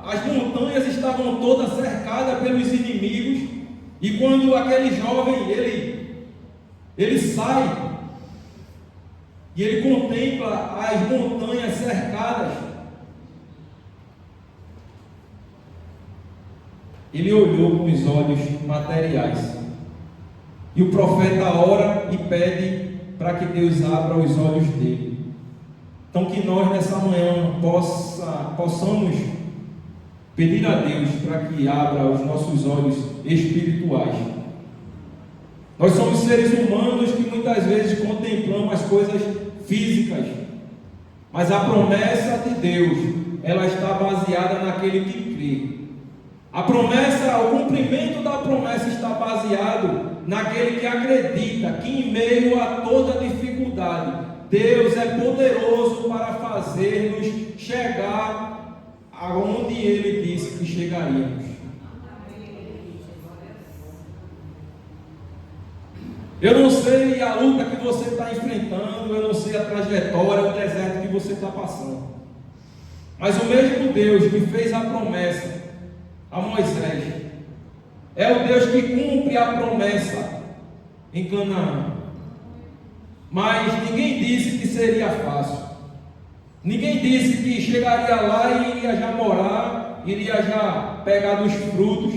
as montanhas estavam todas cercadas pelos inimigos, e quando aquele jovem ele sai e ele contempla as montanhas cercadas, ele olhou com os olhos materiais. E o profeta ora e pede para que Deus abra os olhos dele. Então que nós nessa manhã possamos pedir a Deus para que abra os nossos olhos espirituais. Nós somos seres humanos que muitas vezes contemplamos as coisas físicas, mas a promessa de Deus, ela está baseada naquele que crê. A promessa, o cumprimento da promessa está baseado naquele que acredita que em meio a toda dificuldade, Deus é poderoso para fazer-nos chegar aonde Ele disse que chegaríamos. Eu não sei a luta que você está enfrentando, eu não sei a trajetória, o deserto que você está passando, mas o mesmo Deus que fez a promessa a Moisés é o Deus que cumpre a promessa em Canaã. Mas ninguém disse que seria fácil. Ninguém disse que chegaria lá e iria já morar, iria já pegar dos frutos.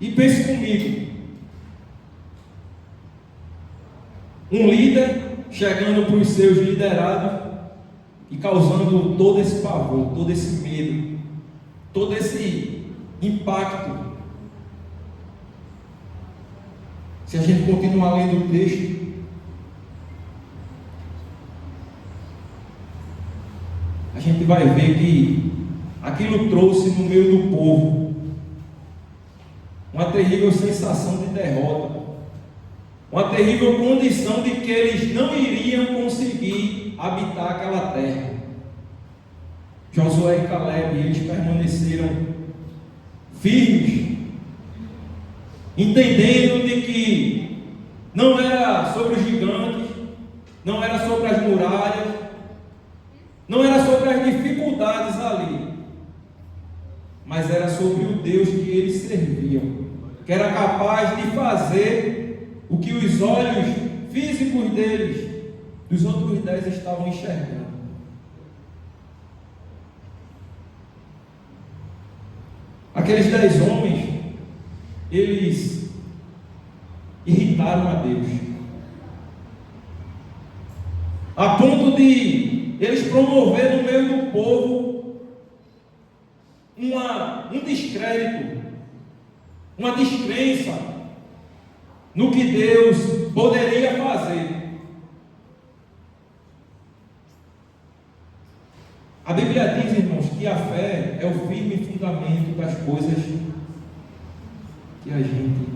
E pense comigo, um líder chegando para os seus liderados e causando todo esse pavor, todo esse medo, todo esse impacto. Se a gente continuar lendo o texto, a gente vai ver que aquilo trouxe no meio do povo uma terrível sensação de derrota, uma terrível condição de que eles não iriam conseguir habitar aquela terra. Josué e Caleb, eles permaneceram firmes, entendendo de que não era sobre os gigantes, não era sobre as muralhas, não era sobre as dificuldades ali, mas era sobre o Deus que eles serviam, que era capaz de fazer o que os olhos físicos deles, dos outros 10, estavam enxergando. Aqueles 10 homens, eles irritaram a Deus, a ponto de eles promover no meio do povo um descrédito, uma descrença no que Deus poderia fazer. A Bíblia diz, irmãos, que a fé é o firme fundamento das coisas que a gente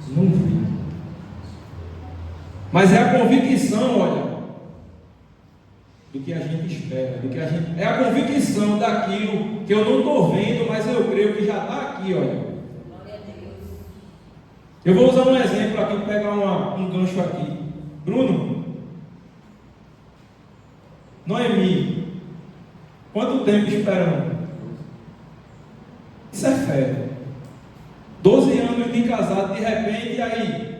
não vê, mas é a convicção, olha, do que a gente espera, é a convicção daquilo que eu não estou vendo, mas eu creio que já está aqui, olha. Eu vou usar um exemplo aqui, pegar um gancho aqui. Bruno, Noemi, quanto tempo esperando? Isso é fé. 12 anos de casado, de repente, e aí?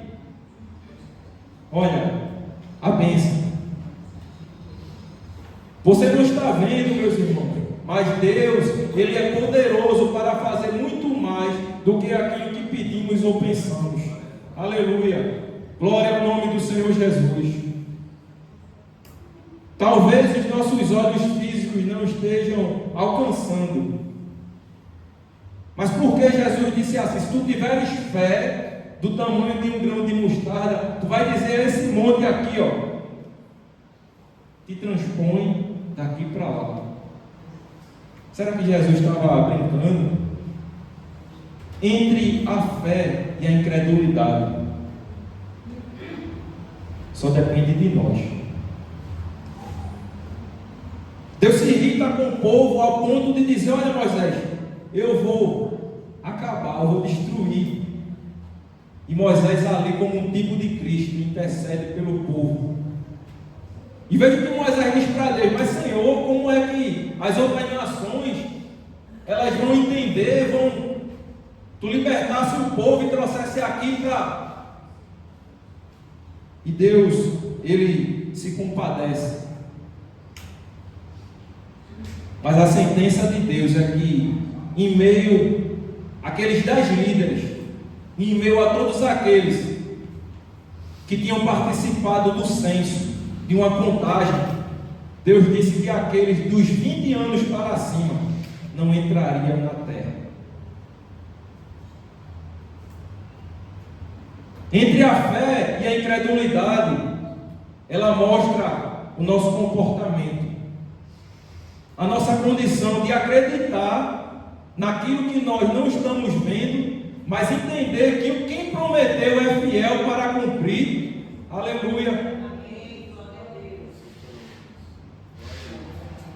Olha, a bênção. Você não está vendo, meus irmãos, mas Deus, Ele é poderoso para fazer muito mais do que aquilo que pedimos ou pensamos. Aleluia! Glória ao nome do Senhor Jesus. Talvez os nossos olhos físicos não estejam alcançando, mas porque Jesus disse assim: se tu tiveres fé do tamanho de um grão de mostarda, tu vai dizer a esse monte aqui, ó, te transpõe daqui para lá. Será que Jesus estava brincando? Entre a fé e a incredulidade, só depende de nós. Deus se irrita com o povo ao ponto de dizer: olha, Moisés, eu vou acabar, eu vou destruir. E Moisés ali, como um tipo de Cristo, intercede pelo povo. E veja o que Moisés diz para Deus: mas Senhor, como é que as outras nações elas vão entender, tu libertasse o povo e trouxesse aqui para... E Deus, Ele se compadece. Mas a sentença de Deus é que, em meio àqueles 10 líderes, em meio a todos aqueles que tinham participado do censo, de uma contagem, Deus disse que aqueles dos 20 anos para cima não entrariam na terra. Entre a fé e a incredulidade, ela mostra o nosso comportamento, a nossa condição de acreditar naquilo que nós não estamos vendo, mas entender que quem prometeu é fiel para cumprir. Aleluia.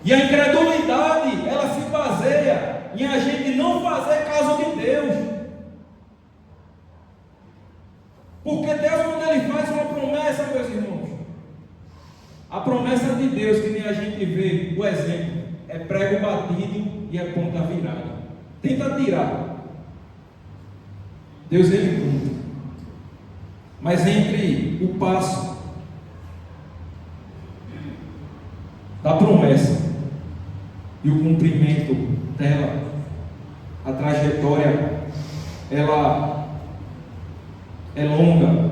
E a incredulidade, ela se baseia em a gente não fazer caso de Deus. Porque Deus, quando Ele faz uma promessa, meus irmãos, a promessa de Deus, que nem a gente vê, o exemplo, é prego batido e é ponta virada. Tenta tirar. Deus, Ele cumpre. Mas entre o passo da promessa e o cumprimento dela, a trajetória, ela é longa.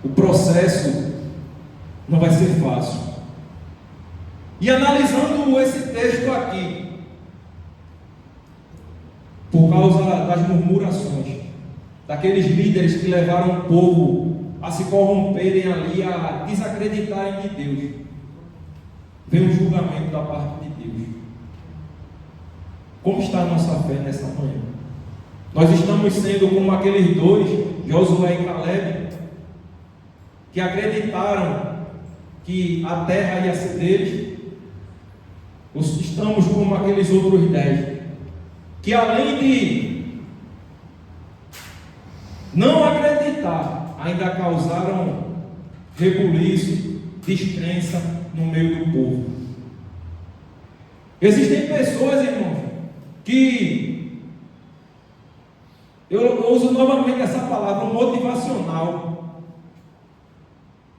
O processo não vai ser fácil. E analisando esse texto aqui, por causa das murmurações daqueles líderes que levaram o povo a se corromperem ali, a desacreditarem de Deus, vem um julgamento da parte de Deus. Como está a nossa fé nessa manhã? Nós estamos sendo como aqueles dois, Josué e Caleb, que acreditaram que a terra ia ser deles. Ou estamos como aqueles outros 10, que além de não acreditar, ainda causaram rebuliço, descrença no meio do povo. Existem pessoas, irmãos, que eu uso novamente essa palavra, motivacional,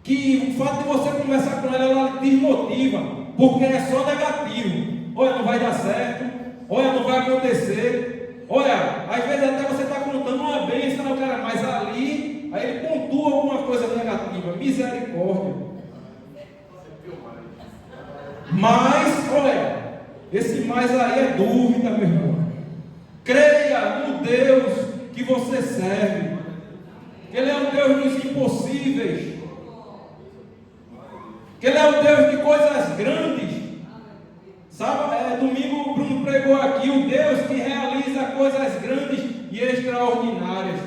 que o fato de você conversar com ela desmotiva, porque é só negativo. Olha, não vai dar certo, olha, não vai acontecer, olha, às vezes até você está contando uma bênção, cara, mas ali, aí ele pontua alguma coisa negativa. Misericórdia. Mas, olha, esse mais aí é dúvida, meu irmão. Creia no Deus que você serve. Ele é o Deus dos impossíveis. Que Ele é o Deus de coisas grandes. Sabe, domingo o Bruno pregou aqui, o Deus que realiza coisas grandes e extraordinárias.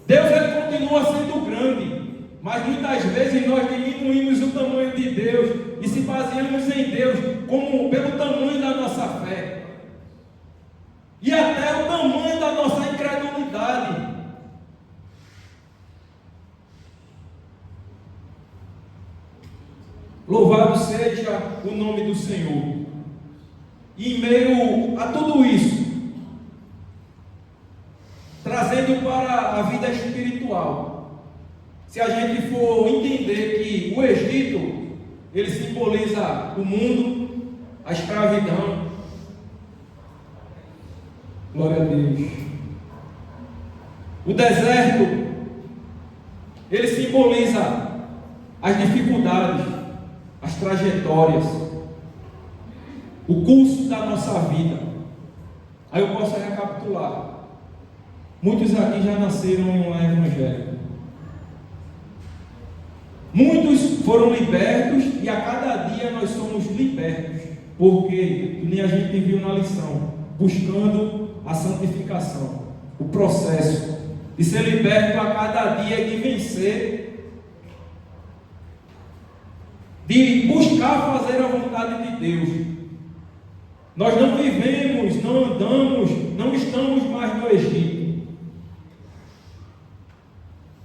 Deus, Ele continua sendo grande, mas muitas vezes nós diminuímos o tamanho de Deus e se baseamos em Deus como pelo tamanho da nossa fé e até o tamanho da nossa incredulidade. Louvado seja o nome do Senhor. E em meio a tudo isso, trazendo para a vida espiritual, se a gente for entender que o Egito, ele simboliza o mundo, a escravidão. Glória a Deus. O deserto, ele simboliza as dificuldades, as trajetórias, o curso da nossa vida. Aí eu posso recapitular. Muitos aqui já nasceram em um lar evangélico. Muitos foram libertos e a cada dia nós somos libertos. Porque, nem a gente viu na lição, buscando a santificação, o processo de ser liberto a cada dia e de vencer, de buscar fazer a vontade de Deus. Nós não vivemos, não andamos, não estamos mais no Egito.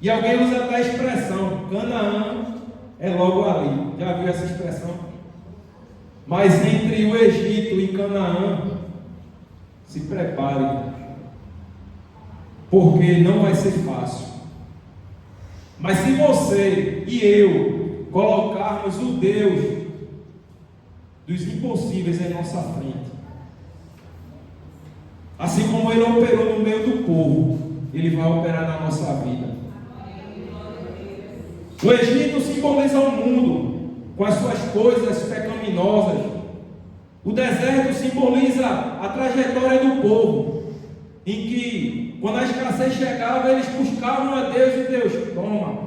E alguém usa até a expressão, Canaã é logo ali. Já viu essa expressão? Mas entre o Egito e Canaã, se prepare, porque não vai ser fácil. Mas se você e eu colocarmos o Deus dos impossíveis em nossa frente, assim como Ele operou no meio do povo, Ele vai operar na nossa vida. O Egito simboliza o mundo, com as suas coisas pecaminosas. O deserto simboliza a trajetória do povo, em que, quando a escassez chegava, eles buscavam a Deus e Deus, toma.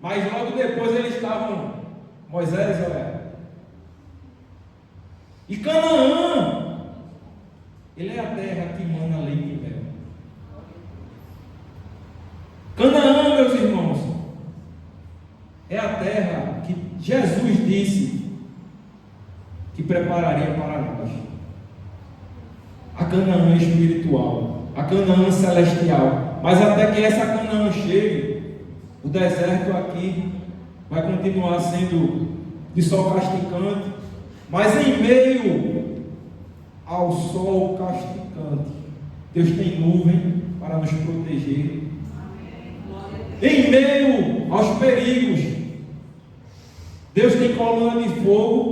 Mas logo depois eles estavam, Moisés, olha. E Canaã, ele é a terra que mana leite e mel. Canaã, meus irmãos, é a terra que Jesus disse que prepararia para nós. A Canaã espiritual, a Canaã celestial. Mas até que essa Canaã chegue, o deserto aqui vai continuar sendo de sol castigante. Mas em meio ao sol castigante, Deus tem nuvem para nos proteger. Em meio aos perigos, Deus tem coluna de fogo